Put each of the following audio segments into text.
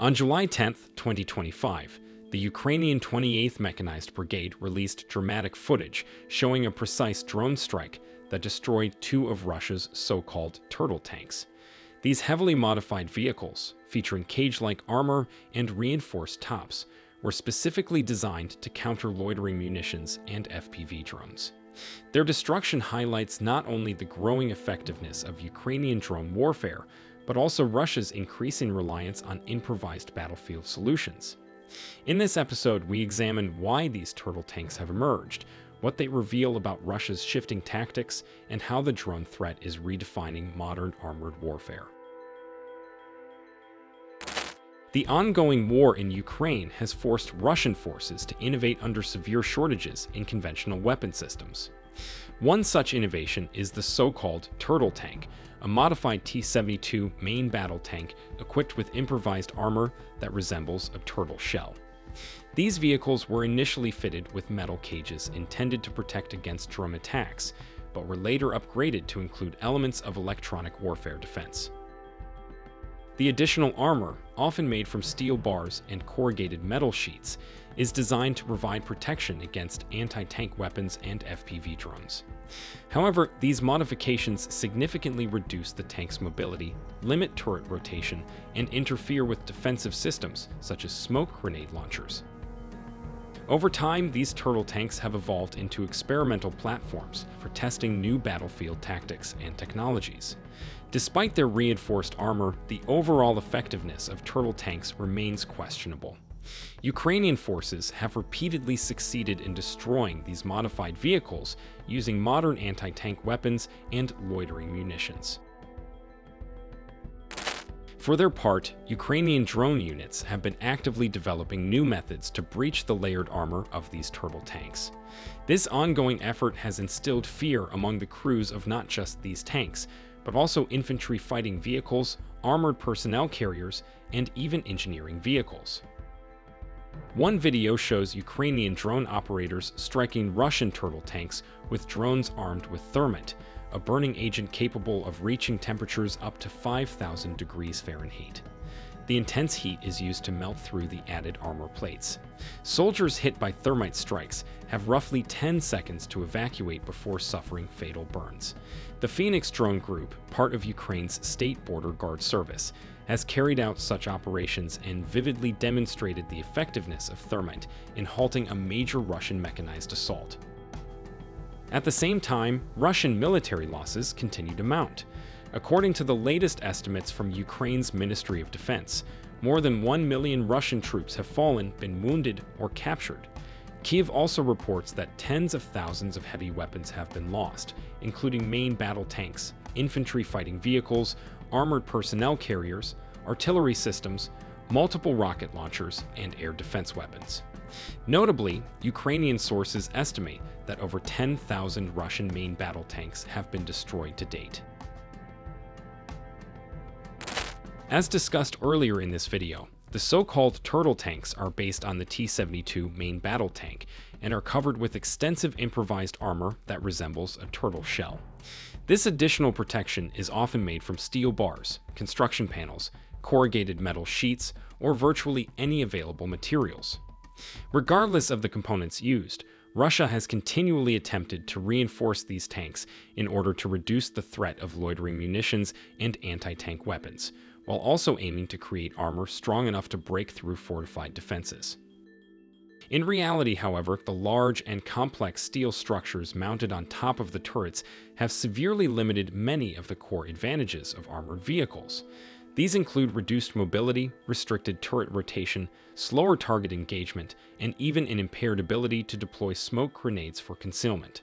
On July 10, 2025, the Ukrainian 28th Mechanized Brigade released dramatic footage showing a precise drone strike that destroyed two of Russia's so-called turtle tanks. These heavily modified vehicles, featuring cage-like armor and reinforced tops, were specifically designed to counter loitering munitions and FPV drones. Their destruction highlights not only the growing effectiveness of Ukrainian drone warfare, but also Russia's increasing reliance on improvised battlefield solutions. In this episode, we examine why these turtle tanks have emerged, what they reveal about Russia's shifting tactics, and how the drone threat is redefining modern armored warfare. The ongoing war in Ukraine has forced Russian forces to innovate under severe shortages in conventional weapon systems. One such innovation is the so-called turtle tank, a modified T-72 main battle tank equipped with improvised armor that resembles a turtle shell. These vehicles were initially fitted with metal cages intended to protect against drone attacks, but were later upgraded to include elements of electronic warfare defense. The additional armor, often made from steel bars and corrugated metal sheets, is designed to provide protection against anti-tank weapons and FPV drones. However, these modifications significantly reduce the tank's mobility, limit turret rotation, and interfere with defensive systems such as smoke grenade launchers. Over time, these turtle tanks have evolved into experimental platforms for testing new battlefield tactics and technologies. Despite their reinforced armor, the overall effectiveness of turtle tanks remains questionable. Ukrainian forces have repeatedly succeeded in destroying these modified vehicles using modern anti-tank weapons and loitering munitions. For their part, Ukrainian drone units have been actively developing new methods to breach the layered armor of these turtle tanks. This ongoing effort has instilled fear among the crews of not just these tanks, but also infantry fighting vehicles, armored personnel carriers, and even engineering vehicles. One video shows Ukrainian drone operators striking Russian turtle tanks with drones armed with thermite, a burning agent capable of reaching temperatures up to 5,000 degrees Fahrenheit. The intense heat is used to melt through the added armor plates. Soldiers hit by thermite strikes have roughly 10 seconds to evacuate before suffering fatal burns. The Phoenix drone group, part of Ukraine's State Border Guard Service, has carried out such operations and vividly demonstrated the effectiveness of thermite in halting a major Russian mechanized assault. At the same time, Russian military losses continue to mount. According to the latest estimates from Ukraine's Ministry of Defense, more than 1 million Russian troops have fallen, been wounded, or captured. Kyiv also reports that tens of thousands of heavy weapons have been lost, including main battle tanks, infantry fighting vehicles, armored personnel carriers, artillery systems, multiple rocket launchers, and air defense weapons. Notably, Ukrainian sources estimate that over 10,000 Russian main battle tanks have been destroyed to date. As discussed earlier in this video, the so-called turtle tanks are based on the T-72 main battle tank and are covered with extensive improvised armor that resembles a turtle shell. This additional protection is often made from steel bars, construction panels, corrugated metal sheets, or virtually any available materials. Regardless of the components used, Russia has continually attempted to reinforce these tanks in order to reduce the threat of loitering munitions and anti-tank weapons, while also aiming to create armor strong enough to break through fortified defenses. In reality, however, the large and complex steel structures mounted on top of the turrets have severely limited many of the core advantages of armored vehicles. These include reduced mobility, restricted turret rotation, slower target engagement, and even an impaired ability to deploy smoke grenades for concealment.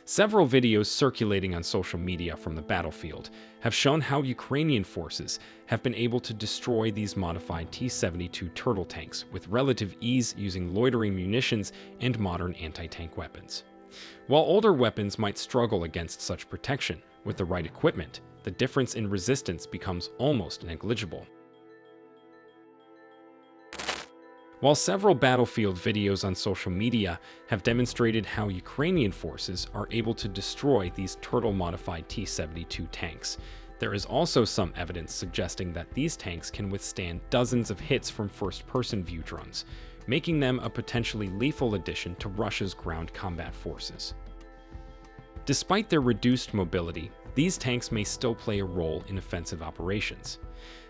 Several videos circulating on social media from the battlefield have shown how Ukrainian forces have been able to destroy these modified T-72 turtle tanks with relative ease using loitering munitions and modern anti-tank weapons. While older weapons might struggle against such protection, with the right equipment, the difference in resistance becomes almost negligible. While several battlefield videos on social media have demonstrated how Ukrainian forces are able to destroy these turtle-modified T-72 tanks, There is also some evidence suggesting that these tanks can withstand dozens of hits from first-person view drones, making them a potentially lethal addition to Russia's ground combat forces. Despite their reduced mobility, these tanks may still play a role in offensive operations.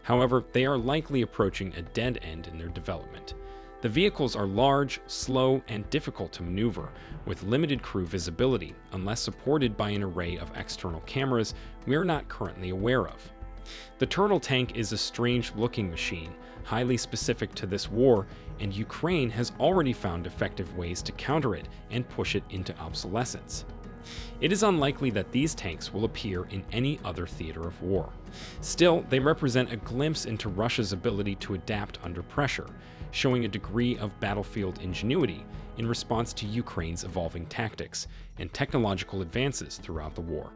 However, they are likely approaching a dead end in their development. The vehicles are large, slow, and difficult to maneuver, with limited crew visibility, unless supported by an array of external cameras we are not currently aware of. The Turtle tank is a strange-looking machine, highly specific to this war, and Ukraine has already found effective ways to counter it and push it into obsolescence. It is unlikely that these tanks will appear in any other theater of war. Still, they represent a glimpse into Russia's ability to adapt under pressure, showing a degree of battlefield ingenuity in response to Ukraine's evolving tactics and technological advances throughout the war.